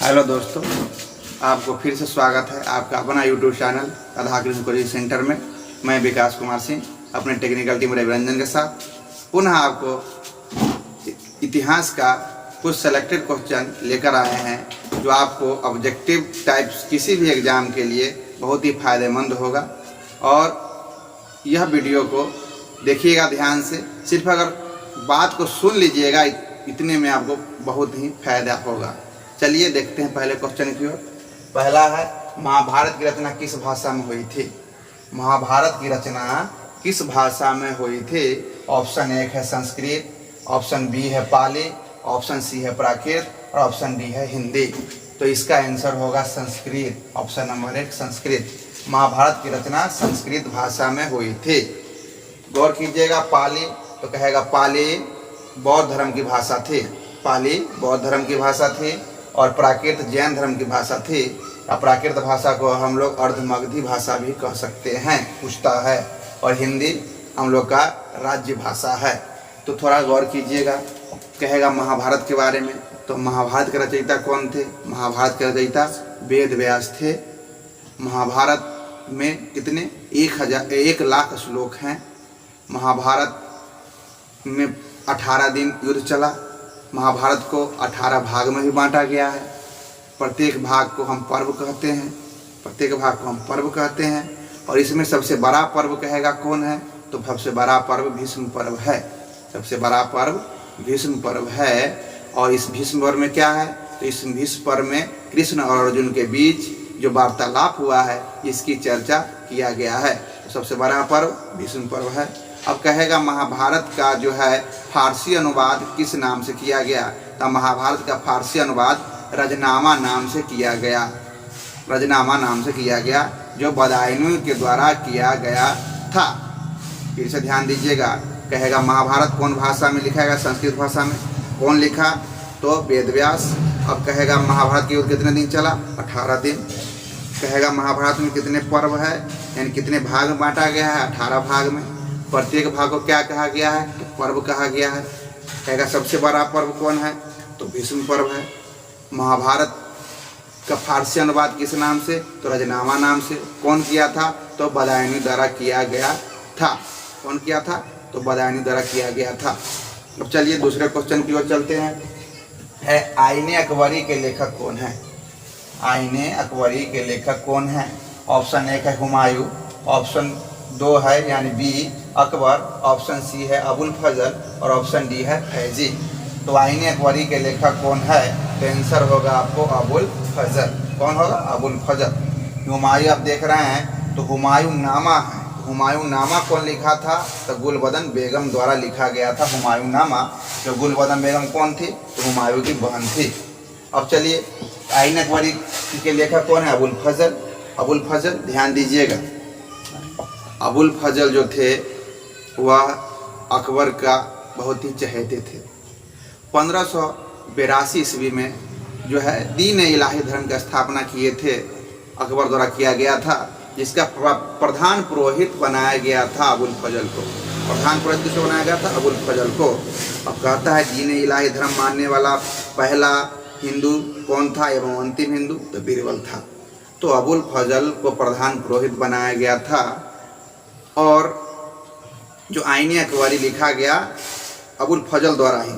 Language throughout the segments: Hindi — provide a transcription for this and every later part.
हेलो दोस्तों, आपको फिर से स्वागत है आपका अपना YouTube channel Radha Krishna coaching centre में। मैं विकास कुमार सिंह अपने टेक्निकल टीम रविरंजन के साथ पुनः आपको इतिहास का कुछ सेलेक्टेड क्वेश्चन लेकर आए हैं जो आपको ऑब्जेक्टिव टाइप्स किसी भी एग्ज़ाम के लिए बहुत ही फायदेमंद होगा। और यह वीडियो को देखिएगा ध्यान से, सिर्फ अगर बात को सुन लीजिएगा इतने में आपको बहुत ही फायदा होगा। चलिए देखते हैं पहले क्वेश्चन की ओर। पहला है, महाभारत की रचना किस भाषा में हुई थी? महाभारत की रचना किस भाषा में हुई थी? ऑप्शन 1 है संस्कृत, ऑप्शन बी है पाली, ऑप्शन सी है प्राकृत और ऑप्शन डी है हिंदी। तो इसका आंसर होगा संस्कृत। Option number 1 Sanskrit. महाभारत की रचना संस्कृत भाषा में हुई थी। गौर कीजिएगा, पाली तो कहेगा पाली बौद्ध धर्म की भाषा थी, पाली बौद्ध धर्म की भाषा थी। और प्राकृत जैन धर्म की भाषा थी। प्राकृत भाषा को हम लोग अर्धमगधी भाषा भी कह सकते हैं, पूछता है। और हिंदी हम लोग का राज्य भाषा है। तो थोड़ा गौर कीजिएगा, कहेगा महाभारत के बारे में। तो महाभारत के रचयिता कौन थे? महाभारत के रचयिता वेद व्यास थे। महाभारत में कितने 1 लाख श्लोक हैं। महाभारत में 18 दिन युद्ध चला। महाभारत को 18 भाग में भी बांटा गया है। प्रत्येक भाग को हम पर्व कहते हैं। और इसमें सबसे बड़ा पर्व कहेगा कौन है? तो सबसे बड़ा पर्व भीष्म पर्व है। सबसे बड़ा पर्व भीष्म पर्व है। और इस भीष्म पर्व में क्या है? तो इस भीष्म पर्व में कृष्ण और अर्जुन के बीच जो वार्तालाप हुआ है इसकी चर्चा किया गया है। तो सबसे बड़ा पर्व भीष्म पर्व है। अब कहेगा महाभारत का जो है फारसी अनुवाद किस नाम से किया गया? तो महाभारत का फारसी अनुवाद रजनामा नाम से किया गया। रजनामा नाम से किया गया, जो बदायूं के द्वारा किया गया था। फिर से ध्यान दीजिएगा, कहेगा महाभारत कौन भाषा में लिखा गया? संस्कृत भाषा में। कौन लिखा? तो वेद व्यास। अब कहेगा महाभारत की युद्ध कितने दिन चला? 18 दिन। कहेगा महाभारत में कितने पर्व है, यानी कितने भाग में बांटा गया है? 18 भाग में। प्रत्येक भाग को क्या कहा गया है? तो पर्व कहा गया है। कहेगा सबसे बड़ा पर्व कौन है? तो भीष्म पर्व है। महाभारत का फारसी अनुवाद किस नाम से? तो रजनामा नाम से। कौन किया था? तो बदायूं द्वारा किया गया था। कौन किया था? तो बदायूं द्वारा किया गया था। अब चलिए दूसरे क्वेश्चन की ओर चलते हैं। आईने अकबरी के लेखक कौन है? आईने अकबरी के लेखक कौन है? ऑप्शन 1 है हुमायूं, ऑप्शन 2 है यानी बी अकबर, ऑप्शन सी है अबुल फजल और ऑप्शन डी है फैजी। तो आईने अकबरी के लेखक कौन है? तो आंसर होगा आपको अबुल फजल। कौन होगा? अबुल फजल। हुमायूं आप देख रहे हैं तो हुमायूं नामा है। हुमायूं नामा कौन लिखा था? तो गुलबदन बेगम द्वारा लिखा गया था हुमायूं नामा। जो गुलबदन बेगम कौन थी? तो हुमायूं की बहन थी। अब चलिए, आईने अकबरी के लेखक कौन है? अबुल फजल। अबुल फजल, ध्यान दीजिएगा, अबुल फजल जो थे वह अकबर का बहुत ही चहेते थे। 1582 ईस्वी में जो है दीन इलाही धर्म की स्थापना किए थे, अकबर द्वारा किया गया था, जिसका प्रधान पुरोहित बनाया गया था अबुल फजल को। प्रधान पुरोहित किसको बनाया गया था? अबुल फजल को। अब कहता है दीन इलाही धर्म मानने वाला पहला हिंदू कौन था एवं अंतिम हिंदू? तो बीरबल था। तो अबुल फजल को प्रधान पुरोहित बनाया गया था। और जो आईने अकबरी लिखा गया अबुल फजल द्वारा ही।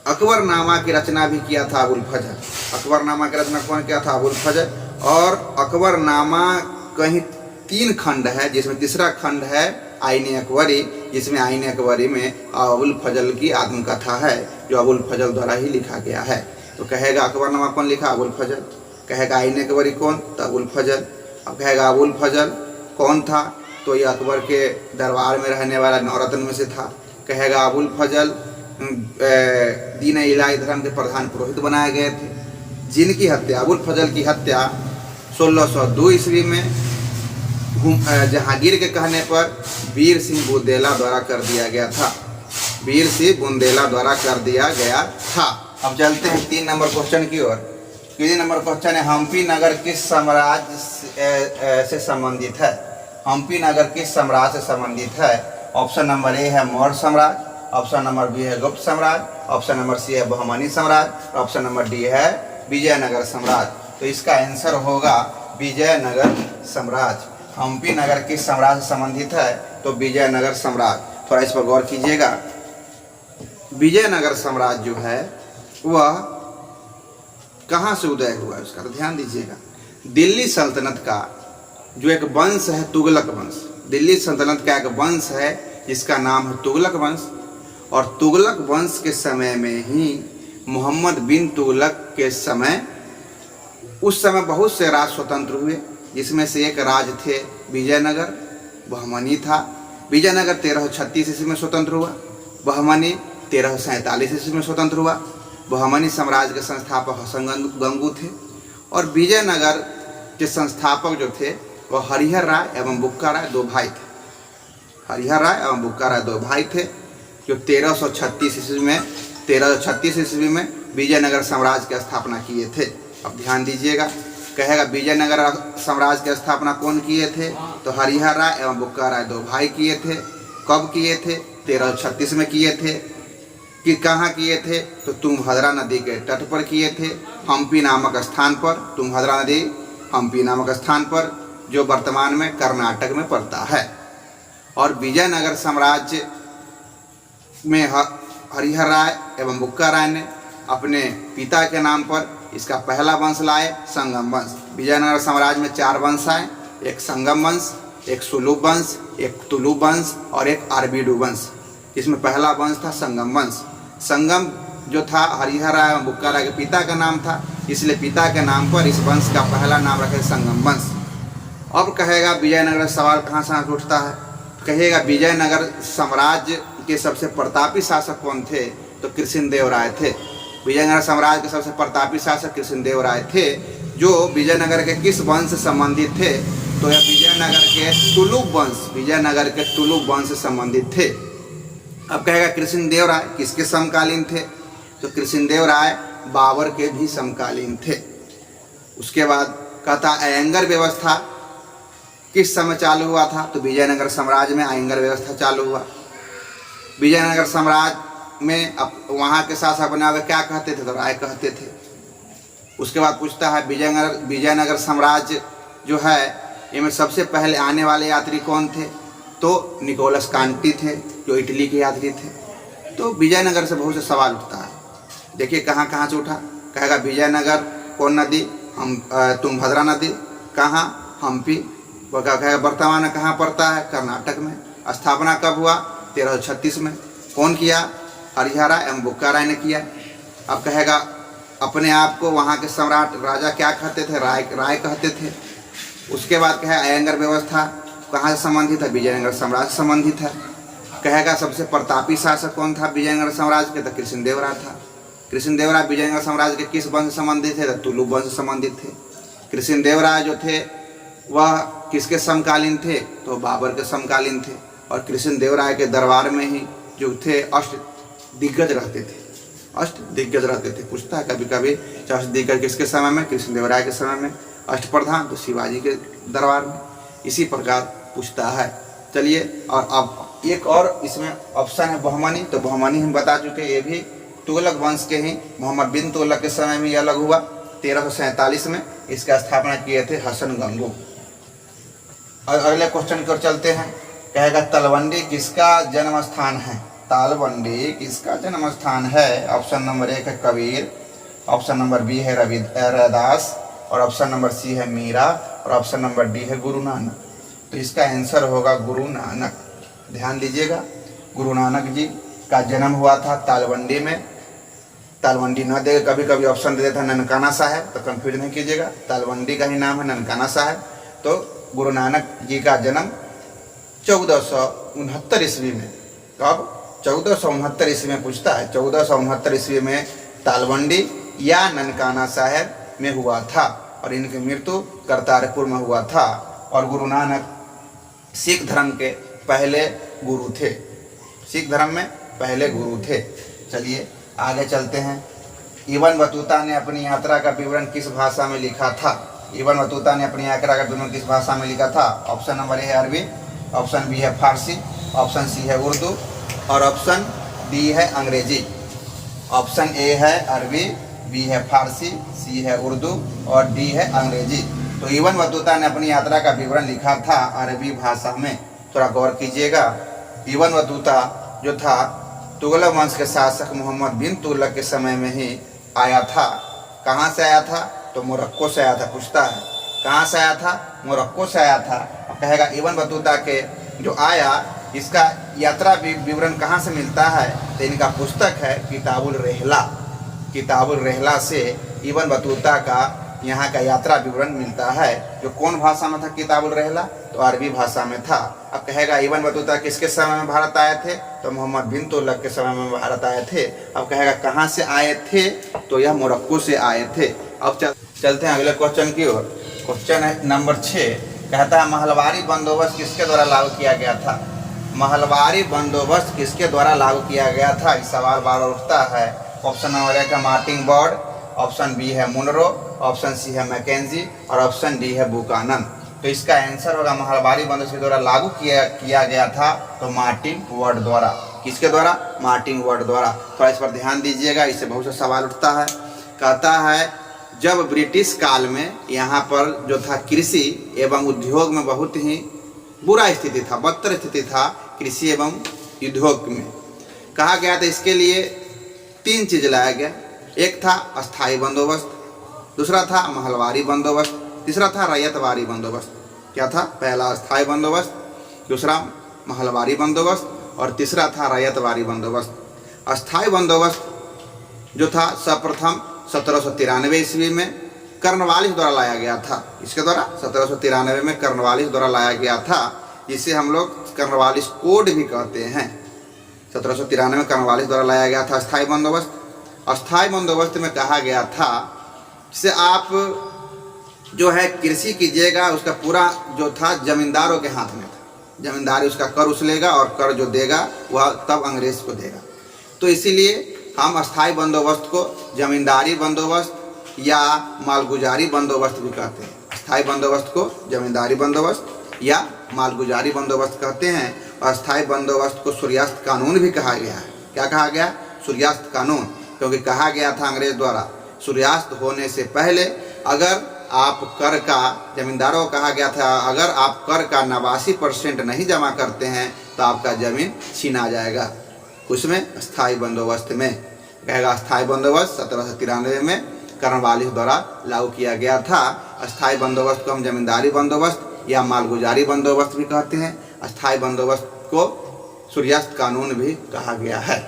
अकबरनामा की रचना भी किया था अबुल फजल। अकबरनामा की रचना कौन किया था? अबुल फजल। और अकबरनामा कहीं 3 खंड है, जिसमें तीसरा खंड है आईने अकबरी, जिसमें आईने अकबरी में अबुल फजल की आत्मकथा है, जो अबुल फजल द्वारा ही लिखा गया है। तो कहेगा अकबरनामा कौन लिखा? अबुल फजल। कहेगा आईने अकबरी कौन? तो अबुल फजल। अब कहेगा अबुल फजल कौन था? तो ये अकबर के दरबार में रहने वाला नौरत्न में से था। कहेगा अबुल फजल दीन इलाही धर्म के प्रधान पुरोहित बनाए गए थे, जिनकी हत्या, अबुल फजल की हत्या 1602 ईस्वी में जहांगीर के कहने पर वीर सिंह बुंदेला द्वारा कर दिया गया था। वीर सिंह बुंदेला द्वारा कर दिया गया था। अब चलते हैं 3 नंबर क्वेश्चन की ओर। 3 नंबर क्वेश्चन है, हम्पी नगर किस साम्राज्य से संबंधित है? हम्पी नगर किस साम्राज्य से संबंधित है? ऑप्शन नंबर ए है मौर्य साम्राज्य, ऑप्शन नंबर बी है गुप्त साम्राज्य, ऑप्शन नंबर सी है बहमनी साम्राज्य, ऑप्शन नंबर डी है विजयनगर साम्राज्य। तो इसका आंसर होगा विजयनगर साम्राज्य। हम्पी नगर किस साम्राज्य से संबंधित है? तो विजयनगर साम्राज्य। थोड़ा इस पर गौर कीजिएगा। विजयनगर साम्राज्य जो है वह कहाँ से उदय हुआ उसका तो ध्यान दीजिएगा। दिल्ली सल्तनत का जो एक वंश है तुगलक वंश, दिल्ली सल्तनत का एक वंश है जिसका नाम है तुगलक वंश। और तुगलक वंश के समय में ही मोहम्मद बिन तुगलक के समय, उस समय बहुत से राज स्वतंत्र हुए, जिसमें से एक राज थे विजयनगर, बहमनी था। विजयनगर 1336 ईस्वी में स्वतंत्र हुआ, बहमनी 1347 ईस्वी में स्वतंत्र हुआ। बहमनी साम्राज्य के संस्थापक हसन गंगू थे और विजयनगर के संस्थापक जो थे वह हरिहर राय एवं बुक्का राय दो भाई थे। हरिहर राय एवं बुक्का राय दो भाई थे जो 1336 ईस्वी में विजयनगर साम्राज्य की स्थापना किए थे। अब ध्यान दीजिएगा, कहेगा विजयनगर साम्राज्य की स्थापना कौन किए थे? तो हरिहर राय एवं बुक्का राय दो भाई किए थे। कब किए थे? 1336 में किए थे। कि कहाँ किए थे? तो तुंगभद्रा नदी के तट पर किए थे, हम्पी नामक स्थान पर। तुंगभद्रा नदी हम्पी नामक स्थान पर, जो वर्तमान में कर्नाटक में पड़ता है। और विजयनगर साम्राज्य में हरिहर राय एवं बुक्का राय ने अपने पिता के नाम पर इसका पहला वंश लाए, संगम वंश। विजयनगर साम्राज्य में 4 वंश आए, एक संगम वंश, एक सुलुभ वंश, एक तुलुभ वंश और एक आरबीडू वंश। इसमें पहला वंश था संगम वंश। संगम जो था हरिहर राय एवं बुक्का राय के पिता का नाम था, इसलिए पिता के नाम पर इस वंश का पहला नाम रखे संगम वंश। अब कहेगा विजयनगर सवाल कहाँ से उठता है? कहेगा विजयनगर साम्राज्य के सबसे प्रतापी शासक कौन थे? तो कृष्णदेव राय थे। विजयनगर साम्राज्य के सबसे प्रतापी शासक कृष्णदेव राय थे, जो विजयनगर के किस वंश से संबंधित थे? तो यह विजयनगर के तुलुभ वंश, विजयनगर के तुलुभ वंश से संबंधित थे। अब कहेगा कृष्णदेव राय किसके समकालीन थे? तो कृष्णदेव राय बाबर के भी समकालीन थे। उसके बाद कहता अयंगर व्यवस्था किस समय चालू हुआ था? तो विजयनगर साम्राज्य में अयंगर व्यवस्था चालू हुआ। विजयनगर साम्राज्य में अब वहाँ के शासक बना हुए क्या कहते थे? तो राय कहते थे। उसके बाद पूछता है विजयनगर साम्राज्य जो है इनमें सबसे पहले आने वाले यात्री कौन थे? तो निकोलस कांटी थे, जो इटली के यात्री थे। तो विजयनगर से बहुत से सवाल उठता है। देखिए कहाँ से उठा। कहेगा विजयनगर कौन नदी? तुंगभद्रा नदी। कहाँ? हम्पी। वो कहेगा वर्तमान में कहाँ पड़ता है? कर्नाटक में। स्थापना कब हुआ? 1336 में। कौन किया? हरिहर राय एवं बुक्का राय ने किया। अब कहेगा अपने आप को वहाँ के सम्राट राजा क्या कहते थे? राय कहते थे। उसके बाद कहे अयंगर व्यवस्था कहाँ से संबंधित है? विजयनगर साम्राज्य से संबंधित है। कहेगा सबसे प्रतापी शासक कौन था विजयनगर साम्राज्य के? तो कृष्णदेव राय था। कृष्णदेव राय विजयनगर साम्राज्य के किस वंश से संबंधित थे? तो तुलुभ वंश से संबंधित थे। कृष्णदेव राय जो थे वह किसके समकालीन थे? तो बाबर के समकालीन थे। और कृष्णदेव राय के दरबार में ही जो थे अष्ट दिग्गज रहते थे, अष्ट दिग्गज रहते थे। पूछता है कभी कभी अष्ट दिग्गज किसके समय में? कृष्णदेव राय के समय में। अष्ट प्रधान तो शिवाजी के दरबार में। इसी प्रकार पूछता है। चलिए, और अब एक और इसमें ऑप्शन है बहमनी। तो बहमनी हम बता चुके, ये भी तुगलक वंश के ही मोहम्मद बिन तुगलक के समय में यह अलग हुआ। 1347 में इसका स्थापना किए थे हसन गंगू। और अगले क्वेश्चन की ओर चलते हैं। कहेगा तलवंडी किसका जन्म स्थान है? तालवंडी किसका जन्म स्थान है? ऑप्शन नंबर 1 है कबीर, ऑप्शन नंबर बी है रविदास, और ऑप्शन नंबर सी है मीरा, और ऑप्शन नंबर डी है गुरु नानक। तो इसका आंसर होगा गुरु नानक। ध्यान दीजिएगा, गुरु नानक जी का जन्म हुआ था तालवंडी में। तालवंडी न दे, कभी कभी ऑप्शन दे देता है ननकाना साहब, तो कंफ्यूज नहीं कीजिएगा, तालवंडी का ही नाम है ननकाना साहब। तो गुरु नानक जी का जन्म 1469 ईस्वी में। कब? 1469 ईस्वी में। पूछता है 1469 ईस्वी में तालवंडी या ननकाना साहब में हुआ था, और इनकी मृत्यु करतारपुर में हुआ था। और गुरु नानक सिख धर्म के पहले गुरु थे, सिख धर्म में पहले गुरु थे। चलिए आगे चलते हैं। इब्न बतूता ने अपनी यात्रा का विवरण किस भाषा में लिखा था? इब्न बतूता ने अपनी यात्रा का विवरण किस भाषा में लिखा था? ऑप्शन नंबर ए है अरबी, ऑप्शन बी है फारसी, ऑप्शन सी है उर्दू, और ऑप्शन डी है अंग्रेजी। ऑप्शन ए है अरबी, बी है फारसी, सी है उर्दू और डी है अंग्रेजी। तो इब्न बतूता ने अपनी यात्रा का विवरण लिखा था अरबी भाषा में। थोड़ा गौर कीजिएगा। इब्न बतूता जो था तुगलक वंश के शासक मोहम्मद बिन तुगलक के समय में ही आया था। कहाँ से आया था? तो मोरक्को से आया था। पूछता है कहाँ से आया था? मोरक्को से आया था। कहेगा इब्न बतूता के जो आया इसका यात्रा विवरण कहाँ से मिलता है? तो इनका पुस्तक है किताबुल रहला। किताबुल रहला से इब्न बतूता का यहाँ का यात्रा विवरण मिलता है। जो कौन भाषा में था किताबुल रहला? तो अरबी भाषा में था। अब कहेगा इब्न बतूता किसके समय में भारत आए थे? तो मोहम्मद बिन तुगलक के समय में भारत आए थे। अब कहेगा कहाँ से आए थे? तो यह मोरक्को से आए थे। अब चलते हैं अगले क्वेश्चन की ओर। क्वेश्चन है नंबर 6। कहता है महलवारी बंदोबस्त किसके द्वारा लागू किया गया था? महलवारी बंदोबस्त किसके द्वारा लागू किया गया था? इस सवाल बार उठता है। ऑप्शन नंबर 1 है मार्टिन बर्ड, ऑप्शन बी है मुनरो, ऑप्शन सी है मैकेंजी और ऑप्शन डी है बुकानन। तो इसका आंसर होगा महलवारी बंदोबस्त के द्वारा लागू किया गया था तो मार्टिन वर्ड द्वारा। किसके द्वारा? मार्टिन वर्ड द्वारा। थोड़ा इस पर ध्यान दीजिएगा, इससे बहुत से सवाल उठता है। कहता है जब ब्रिटिश काल में यहाँ पर जो था कृषि एवं उद्योग में बहुत ही बुरा स्थिति था, बदतर स्थिति था कृषि एवं उद्योग में। कहा गया था इसके लिए 3 चीज लाया गया। एक था अस्थाई बंदोबस्त, दूसरा था महलवारी बंदोबस्त, तीसरा था रैयतवारी बंदोबस्त। क्या था? पहला अस्थाई बंदोबस्त, दूसरा महलवारी बंदोबस्त और तीसरा था रैयतवारी बंदोबस्त। अस्थाई बंदोबस्त जो था सर्वप्रथम 1793 ईस्वी में कर्नवालिस द्वारा लाया गया था। इसके द्वारा 1793 में कर्नवालिस द्वारा लाया गया था, जिसे हम लोग कर्नवालिस कोड भी कहते हैं। 1793 में कर्नवालिस द्वारा लाया गया था अस्थाई बंदोबस्त। अस्थाई बंदोबस्त में कहा गया था जिसे आप जो है कृषि कीजिएगा, उसका पूरा जो था जमींदारों के हाथ में था। जमींदारी उसका कर उछलेगा और कर जो देगा वह तब अंग्रेज को देगा। तो इसीलिए हम अस्थाई बंदोबस्त को जमींदारी बंदोबस्त या मालगुजारी बंदोबस्त भी कहते हैं। अस्थाई बंदोबस्त को जमींदारी बंदोबस्त या मालगुजारी बंदोबस्त कहते हैं। और अस्थाई बंदोबस्त को सूर्यास्त कानून भी कहा गया है। क्या कहा गया? सूर्यास्त कानून। क्योंकि कहा गया था अंग्रेज द्वारा सूर्यास्त होने से पहले अगर आप कर का, जमींदारों को कहा गया था अगर आप कर का 89% नहीं जमा करते हैं तो आपका जमीन छीना जाएगा। उसमें अस्थाई बंदोबस्त में कहेगा अस्थाई बंदोबस्त 1793 में कर्नवालिस द्वारा लागू किया गया था। अस्थाई बंदोबस्त को हम जमींदारी बंदोबस्त या मालगुजारी बंदोबस्त भी कहते हैं। अस्थाई बंदोबस्त को सूर्यास्त कानून भी कहा गया है।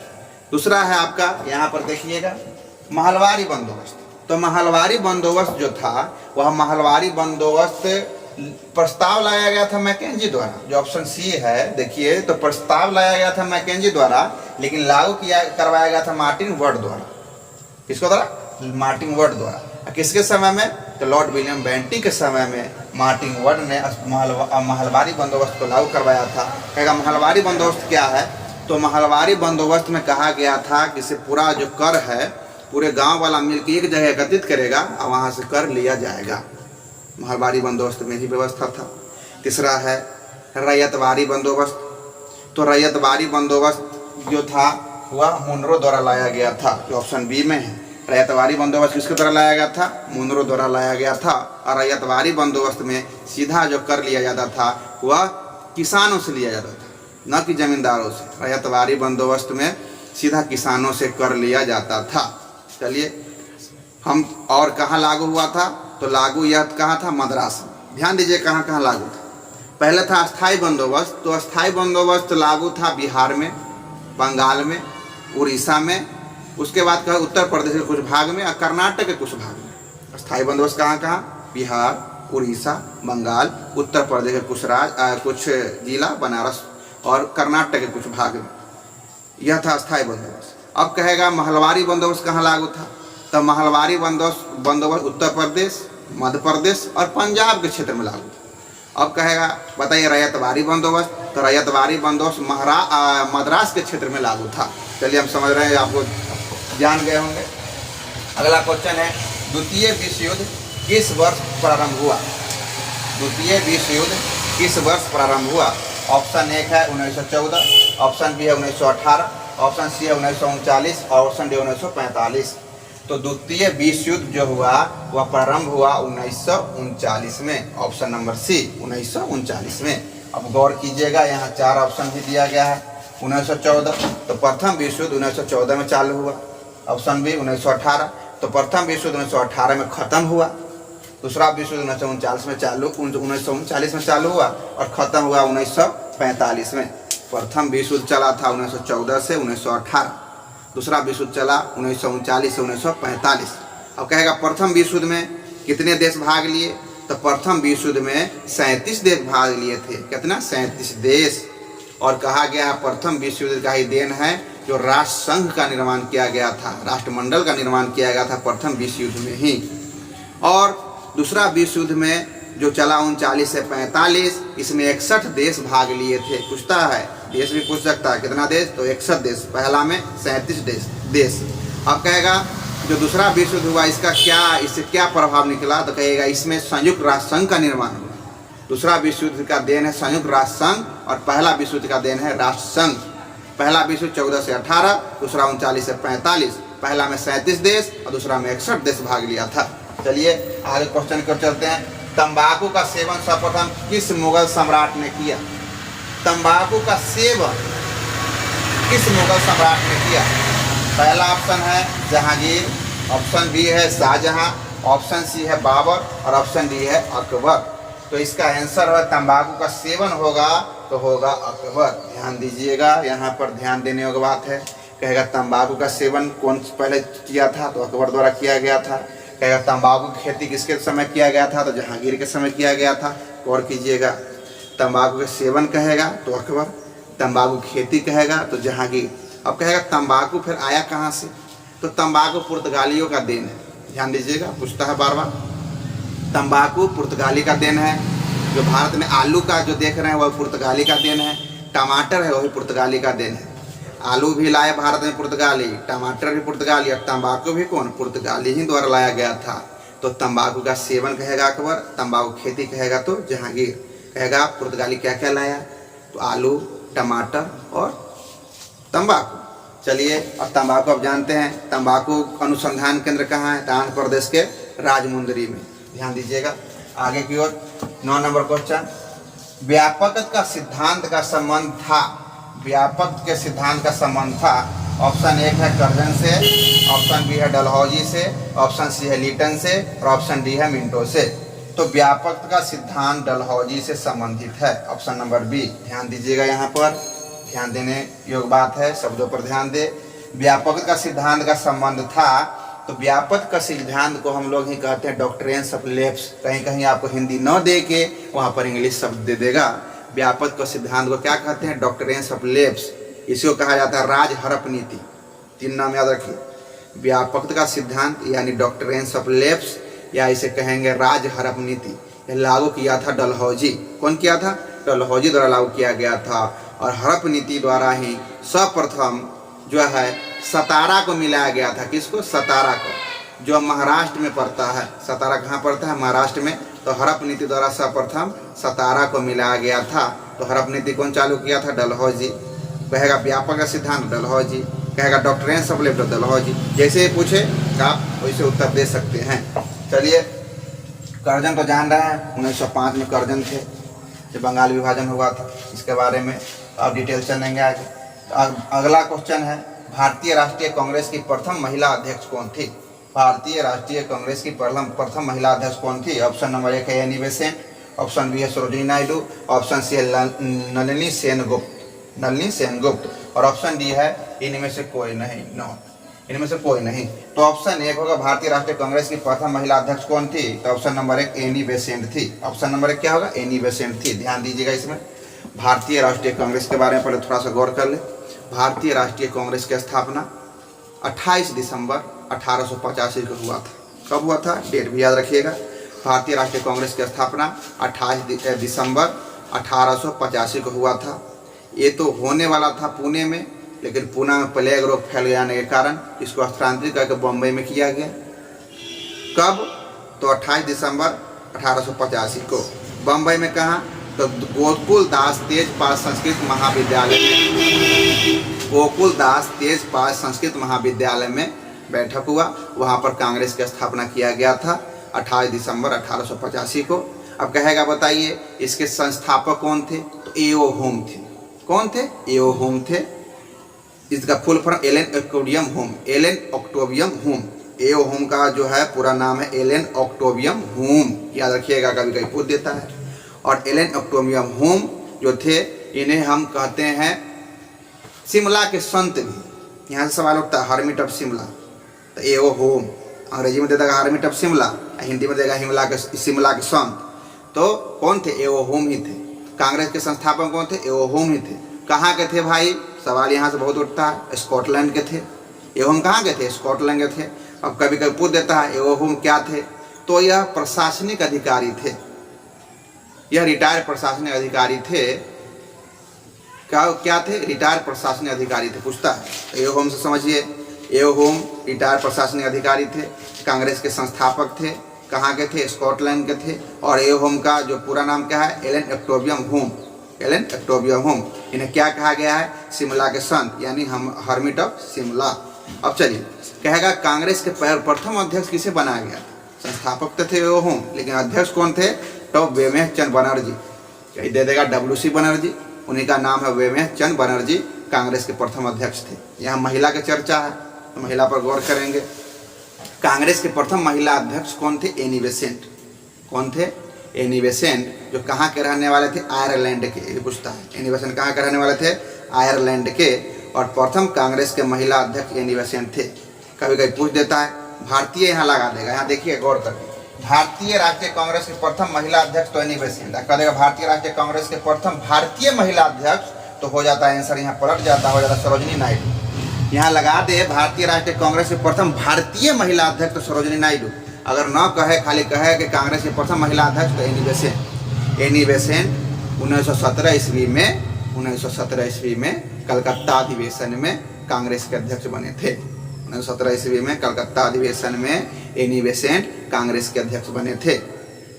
दूसरा है आपका यहाँ पर देखिएगा महलवारी बंदोबस्त। तो महलवारी बंदोबस्त जो था वह महलवारी बंदोबस्त प्रस्ताव लाया गया था मैकेंजी द्वारा। जो ऑप्शन सी है देखिए, तो प्रस्ताव लाया गया था मैकेंजी द्वारा, लेकिन लागू करवाया गया था मार्टिन वर्ड द्वारा। किसके द्वारा? मार्टिन वर्ड द्वारा। किसके समय में? तो लॉर्ड विलियम बेंटिंग के समय में मार्टिन वर्ड ने महलवारी बंदोबस्त को लागू करवाया था। कहेगा महलवारी बंदोबस्त क्या है? तो महलवारी बंदोबस्त में कहा गया था कि इसे पूरा जो कर है पूरे गांव वाला मिलकर एक जगह एकत्रित करेगा और वहां से कर लिया जाएगा। महलवारी बंदोबस्त में ही व्यवस्था था। तीसरा है रैयतवारी बंदोबस्त। तो रैयतवारी बंदोबस्त जो था वह मुनरो द्वारा लाया गया था, जो ऑप्शन बी में है। रैयतवारी बंदोबस्त किसके द्वारा लाया गया था? मुनरो द्वारा लाया गया था। और रैयतवारी बंदोबस्त में सीधा जो कर लिया जाता था वह किसानों से लिया जाता था, न कि जमींदारों से। रैयतवारी बंदोबस्त में सीधा किसानों से कर लिया जाता था। चलिए हम और कहाँ लागू हुआ था? तो लागू यह कहाँ था? मद्रास में। ध्यान दीजिए कहाँ कहाँ लागू था। पहले था अस्थाई बंदोबस्त। तो अस्थाई बंदोबस्त लागू था बिहार में, बंगाल में, उड़ीसा में। उसके बाद कहा उत्तर प्रदेश के कुछ भाग में और कर्नाटक के कुछ भाग में। अस्थाई बंदोबस्त कहाँ कहाँ? बिहार, उड़ीसा, बंगाल, उत्तर प्रदेश के कुछ जिला, बनारस और कर्नाटक के कुछ भाग में। यह था अस्थाई बंदोबस्त। अब कहेगा महलवारी बंदोबस्त कहाँ लागू था? तो महलवारी बंदोबस्त उत्तर प्रदेश, मध्य प्रदेश और पंजाब के क्षेत्र में लागू था। अब कहेगा बताइए रैयतवारी बंदोबस्त। तो रैयतवारी बंदोबस्त मद्रास के क्षेत्र में लागू था। चलिए हम समझ रहे हैं, आपको जान गए होंगे। अगला क्वेश्चन है द्वितीय विश्व युद्ध किस वर्ष प्रारंभ हुआ? द्वितीय विश्व युद्ध किस वर्ष प्रारंभ हुआ? ऑप्शन 1 है 1914, ऑप्शन बी है 1918, ऑप्शन सी है 1939 और ऑप्शन डी 1945। तो द्वितीय विश्व युद्ध जो हुआ वह प्रारंभ हुआ 1939 में। ऑप्शन नंबर सी 1939 में। अब गौर कीजिएगा, यहाँ 4 ऑप्शन भी दिया गया है। 1914 तो प्रथम विश्व युद्ध 1914 में चालू हुआ। ऑप्शन बी 1918 तो प्रथम विश्व युद्ध 1918 में खत्म हुआ। दूसरा विश्व युद्ध 1939 में चालू हुआ और खत्म हुआ 1945 में। प्रथम विश्व युद्ध चला था 1914 से 1918, दूसरा विश्व युद्ध चला 1939 से 1945। अब कहेगा प्रथम विश्व युद्ध में कितने देश भाग लिए, तो प्रथम विश्व युद्ध में 37 देश भाग लिए थे। कितना? 37 देश। और कहा गया प्रथम विश्व युद्ध का ही देन है जो राष्ट्र संघ का निर्माण किया गया था, राष्ट्रमंडल का निर्माण किया गया था प्रथम विश्व युद्ध में ही। और दूसरा विश्व युद्ध में जो चला 39 से 45, इसमें 61 देश भाग लिए थे। पूछता है, देश भी पूछ सकता है कितना देश, तो 61 देश। पहला में 37 देश। अब कहेगा जो दूसरा विश्व युद्ध हुआ इससे क्या प्रभाव निकला, तो कहेगा इसमें संयुक्त राष्ट्र संघ का निर्माण हुआ। दूसरा विश्व युद्ध का देन है संयुक्त राष्ट्र संघ और पहला विश्व युद्ध का देन है राष्ट्र संघ। पहला विश्व 14 से 18, दूसरा 39 से 45। पहला में 37 देश और दूसरा में 61 देश भाग लिया था। चलिए आगे क्वेश्चन कर चलते हैं। तंबाकू का सेवन सर्वप्रथम किस मुगल सम्राट ने किया? तंबाकू का सेवन किस मुगल सम्राट ने किया? पहला ऑप्शन है जहांगीर, ऑप्शन बी है शाहजहां, ऑप्शन सी है बाबर और ऑप्शन डी है अकबर। तो इसका आंसर है तंबाकू का सेवन होगा तो होगा अकबर। ध्यान दीजिएगा, यहाँ पर ध्यान देने योग्य बात है। कहेगा तंबाकू का सेवन कौन पहले किया था, तो अकबर द्वारा किया गया था। कहेगा तंबाकू की खेती किसके समय किया गया था, तो जहांगीर के समय किया गया था। गौर कीजिएगा, तंबाकू के सेवन कहेगा तो अकबर, तंबाकू खेती कहेगा तो जहांगीर। अब कहेगा तंबाकू फिर आया कहाँ से, तो तंबाकू पुर्तगालियों का देन है। ध्यान दीजिएगा, पूछता है बार बार। तंबाकू पुर्तगाली का देन है। जो भारत में आलू का जो देख रहे हैं वह पुर्तगाली का देन है। टमाटर है वही पुर्तगाली का देन है। आलू भी लाए भारत में पुर्तगाली, टमाटर भी पुर्तगाली और तंबाकू भी कौन? पुर्तगाली ही द्वारा लाया गया था। तो तंबाकू का सेवन कहेगा अकबर, तंबाकू खेती कहेगा तो जहांगीर। कहेगा पुर्तगाली क्या क्या लाया, तो आलू, टमाटर और तंबाकू। चलिए अब तंबाकू अब जानते हैं। तंबाकू अनुसंधान केंद्र कहाँ है, तो आंध्र प्रदेश के राजमुंदरी में। ध्यान दीजिएगा आगे की ओर। 9 नंबर क्वेश्चन, व्यापक का सिद्धांत का संबंध था। व्यापक के सिद्धांत का संबंध था। ऑप्शन 1 है कर्जन से, ऑप्शन बी है डलहौजी से, ऑप्शन सी है लीटन से और ऑप्शन डी है मिंटो से। तो व्यापक का सिद्धांत डलहौजी से संबंधित है। Option number B. ध्यान दीजिएगा, यहाँ पर ध्यान देने योग्य बात है, शब्दों पर ध्यान दे। व्यापक का सिद्धांत का संबंध था, तो व्यापक का सिद्धांत को हम लोग ही कहते हैं डॉक्ट्रिन्स ऑफ लेप्स। कहीं कहीं आपको हिंदी न दे के वहाँ पर इंग्लिश शब्द दे देगा। व्यापक का सिद्धांत को क्या कहते हैं? Doctrines of lapse. इसको कहा जाता है राज हड़प नीति। 3 नाम याद रखिए, व्यापक का सिद्धांत यानी डॉक्ट्रिन्स ऑफ लेप्स, या इसे कहेंगे राज हड़प नीति। यह लागू किया था डलहौजी। कौन किया था? डलहौजी द्वारा लागू किया गया था। और हड़प नीति द्वारा ही सर्वप्रथम जो है सतारा को मिलाया गया था। किसको? सतारा को, जो महाराष्ट्र में पड़ता है। सतारा कहाँ पड़ता है? महाराष्ट्र में। तो हड़प नीति द्वारा सर्वप्रथम सतारा को मिलाया गया था। तो हड़प नीति कौन चालू किया था? डलहौजी। कहेगा व्यापक का सिद्धांत डलहौजी, कहेगा डॉक्ट्रिन्स ऑफ लेप्स डलहौजी। जैसे पूछे आप वैसे उत्तर दे सकते हैं। चलिए कर्जन तो जान रहे हैं, 1905 में कर्जन थे जब बंगाल विभाजन हुआ था। इसके बारे में आप डिटेल चलेंगे आगे। अगला क्वेश्चन है, भारतीय राष्ट्रीय कांग्रेस की प्रथम महिला अध्यक्ष कौन थी? भारतीय राष्ट्रीय कांग्रेस की प्रथम महिला अध्यक्ष कौन थी? ऑप्शन नंबर 1 है एनी बेसेंट, ऑप्शन बी है सरोजिनी नायडू, ऑप्शन सी है नलिनी सेनगुप्त और ऑप्शन डी है इनमें से कोई नहीं। इनमें से कोई नहीं। तो ऑप्शन 1 होगा भारतीय राष्ट्रीय कांग्रेस की प्रथम महिला अध्यक्ष कौन थी? तो ऑप्शन नंबर 1 एनी बेसेंट थी। ऑप्शन नंबर 1 क्या होगा? एनी बेसेंट थी। ध्यान दीजिएगा इसमें। भारतीय राष्ट्रीय कांग्रेस के बारे में पहले थोड़ा सा गौर कर ले। भारतीय राष्ट्रीय कांग्रेस की स्थापना 28 दिसंबर 1885 को हुआ था। कब हुआ था? डेट भी याद रखिएगा। भारतीय राष्ट्रीय कांग्रेस की स्थापना 28 दिसंबर 1885 को हुआ था। ये तो होने वाला था पुणे में, लेकिन पुणे में प्लेग रोग फैल जाने के कारण इसको स्थानांतरित करके बम्बई में किया गया। कब? तो 28 दिसंबर 1885 को। बम्बई में कहाँ? तो गोकुलदास तेजपाल संस्कृत महाविद्यालय में, गोकुलदास तेजपाल संस्कृत महाविद्यालय में बैठक हुआ, वहाँ पर कांग्रेस की स्थापना किया गया था 28 दिसंबर 1885 को। अब कहेगा बताइए इसके संस्थापक कौन थे? तो ए.ओ. होम थे। कौन थे? ए.ओ. होम थे। इसका full form Allan Octavian Hume, Allan Octavian Hume. A O. Hume का जो है पूरा नाम है एलन ऑक्टेवियम होम, याद रखिएगा, कभी कभी पूछ देता है। और एलन ऑक्टेवियम होम जो थे, इन्हें हम कहते हैं शिमला के संत भी। यहाँ से सवाल उठता है हर्मिट ऑफ शिमला, तो ए.ओ. होम अंग्रेजी में दे देगा हर्मिट ऑफ शिमला, हिंदी में देगा शिमला के संत। तो कौन थे? ए.ओ. होम ही थे। कांग्रेस के संस्थापक कौन थे? ए.ओ. होम ही थे। कहाँ के थे भाई? सवाल यहाँ से बहुत उठता है। स्कॉटलैंड के थे। ए.ओ. होम कहाँ के थे? स्कॉटलैंड के थे। अब कभी कभी पूछ देता है ए.ओ. होम क्या थे? तो यह प्रशासनिक अधिकारी थे, यह रिटायर्ड प्रशासनिक अधिकारी थे। क्या थे? रिटायर्ड प्रशासनिक अधिकारी थे, पूछता है। ए.ओ. होम से समझिए, ए.ओ. होम रिटायर्ड प्रशासनिक अधिकारी थे, कांग्रेस के संस्थापक थे। कहाँ के थे? स्कॉटलैंड के थे। और ए.ओ. होम का जो पूरा नाम क्या है? Allan Octavian Hume, Allan Octavian Hume. इन्हें क्या कहा गया है? शिमला के संत, यानी हम हर्मिट ऑफ शिमला। अब चलिए, कहेगा कांग्रेस के प्रथम अध्यक्ष किसे बनाया गया? संस्थापक तो थे ए.ओ. होम, लेकिन अध्यक्ष कौन थे? तो वेमेह चंद बनर्जी, कहीं दे देगा W.C. बनर्जी, उन्हीं का नाम है वेमेह चंद बनर्जी, कांग्रेस के प्रथम अध्यक्ष थे। यहाँ महिला की चर्चा है, तो महिला पर गौर करेंगे। कांग्रेस के प्रथम महिला अध्यक्ष कौन थे? Annie Besant. कौन थे? एनी बेसेंट, जो कहाँ के रहने वाले थे? आयरलैंड के। ये पूछता है एनी बेसेंट कहाँ के रहने वाले थे? आयरलैंड के। और प्रथम कांग्रेस के महिला अध्यक्ष एनी बेसेंट थे। कभी कभी पूछ देता है, भारतीय यहाँ लगा देगा। यहाँ देखिए गौर करके, भारतीय राष्ट्रीय कांग्रेस के प्रथम महिला अध्यक्ष तो एनी बेसेंट। कह देगा भारतीय राष्ट्रीय कांग्रेस के प्रथम भारतीय महिला अध्यक्ष, तो हो जाता है आंसर, यहाँ पलट जाता, हो जाता सरोजिनी नायडू। यहाँ लगा दे भारतीय राष्ट्रीय कांग्रेस के प्रथम भारतीय महिला अध्यक्ष तो सरोजिनी नायडू। अगर न कहे, खाली कहे कि कांग्रेस के प्रथम महिला अध्यक्ष तो एनी बेसेंट। एनी बेसेंट 1917 ईस्वी में कलकत्ता अधिवेशन में कांग्रेस के अध्यक्ष बने थे। 1917 ईस्वी में कलकत्ता अधिवेशन में एनी बेसेंट कांग्रेस के अध्यक्ष बने थे,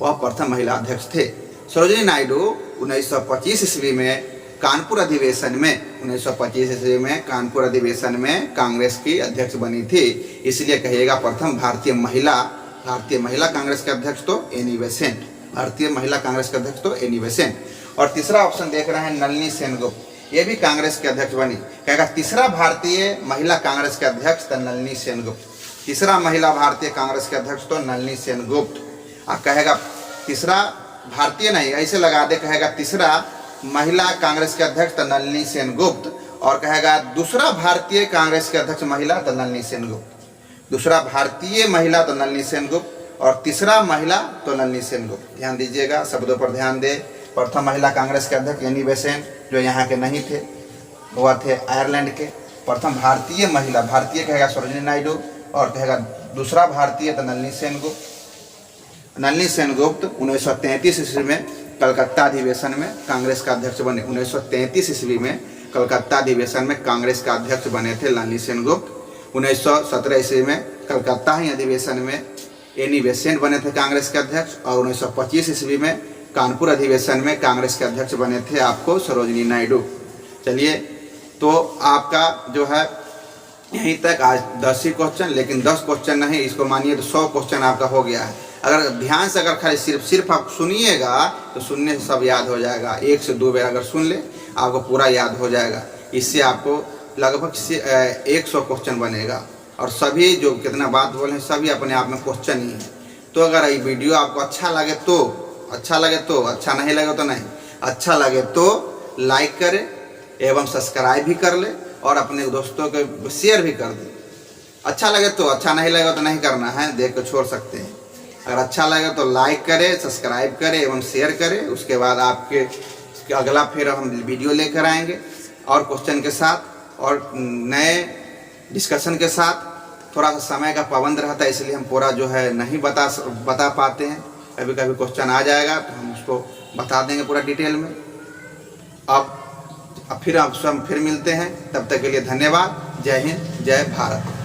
वह प्रथम महिला अध्यक्ष थे। सरोजिनी नायडू 1925 ईस्वी में कानपुर अधिवेशन में 1925 ईस्वी में कानपुर अधिवेशन में कांग्रेस की अध्यक्ष बनी थी, इसलिए कहिएगा प्रथम भारतीय महिला कांग्रेस के अध्यक्ष तो एनी बेसेंट, भारतीय महिला कांग्रेस के अध्यक्ष तो एनी बेसेंट। और तीसरा ऑप्शन देख रहे हैं नलिनी सेनगुप्त, ये भी कांग्रेस के अध्यक्ष बनी। कहेगा तीसरा भारतीय महिला कांग्रेस के अध्यक्ष तो नलिनी सेनगुप्त, तीसरा महिला भारतीय कांग्रेस के अध्यक्ष तो नलिनी सेनगुप्त। कहेगा तीसरा भारतीय नहीं, ऐसे लगा दे, कहेगा तीसरा महिला कांग्रेस के अध्यक्ष तो नलिनी सेनगुप्त। और कहेगा दूसरा भारतीय कांग्रेस के अध्यक्ष महिला तो नलिनी सेनगुप्त, दूसरा भारतीय महिला तो नलिनी सेनगुप्त और तीसरा महिला तो नलिनी सेनगुप्त। ध्यान दीजिएगा, शब्दों पर ध्यान दे। प्रथम महिला कांग्रेस के अध्यक्ष एनी बेसेंट, जो यहाँ के नहीं थे, वह थे आयरलैंड के। प्रथम भारतीय महिला, भारतीय कहेगा सरोजिनी नायडू, और कहेगा दूसरा भारतीय तो नलिनी सेनगुप्त। नलिनी सेनगुप्त 1933 ईस्वी में कलकत्ता अधिवेशन में कांग्रेस का अध्यक्ष बने। 1933 ईस्वी में कलकत्ता अधिवेशन में कांग्रेस का अध्यक्ष बने थे नलिनी सेनगुप्त। 1917 ईस्वी में कलकत्ता ही अधिवेशन में एनी बेसेंट बने थे कांग्रेस के अध्यक्ष। और 1925 ईस्वी में कानपुर अधिवेशन में कांग्रेस के अध्यक्ष बने थे आपको सरोजिनी नायडू। चलिए, तो आपका जो है यहीं तक आज 10 ही क्वेश्चन, लेकिन 10 क्वेश्चन नहीं, इसको मानिए तो 100 क्वेश्चन आपका हो गया है। अगर ध्यान से अगर खाली सिर्फ आप सुनिएगा तो सुनने से सब याद हो जाएगा। 1 से 2 बार अगर सुन ले आपको पूरा याद हो जाएगा। इससे आपको लगभग 100 क्वेश्चन बनेगा। और सभी जो कितना बात बोले हैं सभी अपने आप में क्वेश्चन ही है। तो अगर ये वीडियो आपको अच्छा लगे तो अच्छा नहीं लगे तो नहीं, अच्छा लगे तो लाइक करें एवं सब्सक्राइब भी कर ले और अपने दोस्तों को शेयर भी कर दे। अच्छा लगे तो, अच्छा नहीं लगे तो नहीं करना है, देख कर छोड़ सकते हैं। अगर अच्छा लगे तो लाइक करें, सब्सक्राइब करें एवं शेयर करें। उसके बाद आपके अगला फिर हम वीडियो लेकर आएंगे और क्वेश्चन के साथ और नए डिस्कशन के साथ। थोड़ा सा समय का पाबंद रहता है, इसलिए हम पूरा जो है नहीं बता पाते हैं। कभी कभी क्वेश्चन आ जाएगा तो हम उसको बता देंगे पूरा डिटेल में। अब फिर मिलते हैं, तब तक के लिए धन्यवाद। जय हिंद, जय भारत।